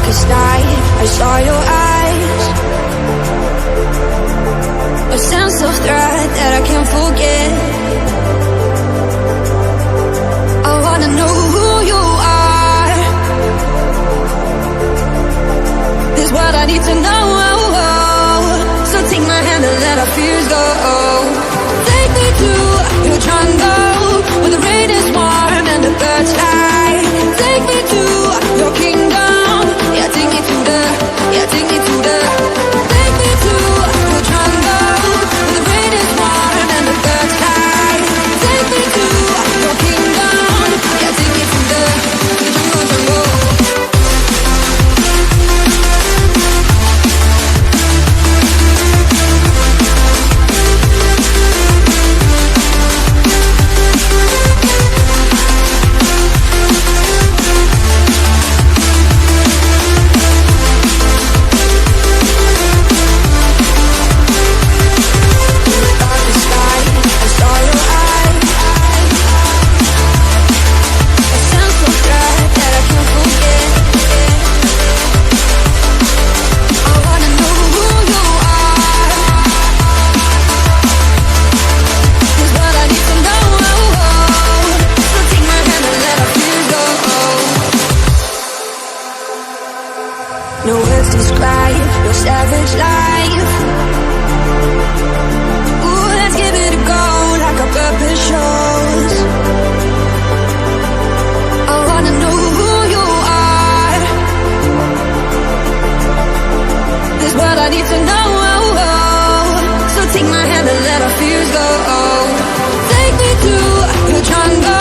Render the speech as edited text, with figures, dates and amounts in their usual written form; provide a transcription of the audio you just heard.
darkest night, I saw your eyes. A sense of threat that I can't forget. I wanna know who you are. This is what I need to know. So take my hand and let our fears go. Take me to your jungle, where the rain is warm and the birds fly. Take me to your kingdom. Yeah, take me to the, yeah, take me to the. Take me to your jungle, where the rain is warm and the birds fly. Take me to your kingdom. Yeah, take me to the jungle, jungle. No words describe your savage life. Ooh, let's give it a go like our purpose shows. I wanna know who you are. This is what I need to know. So take my hand and let our fears go. Take me to your jungle.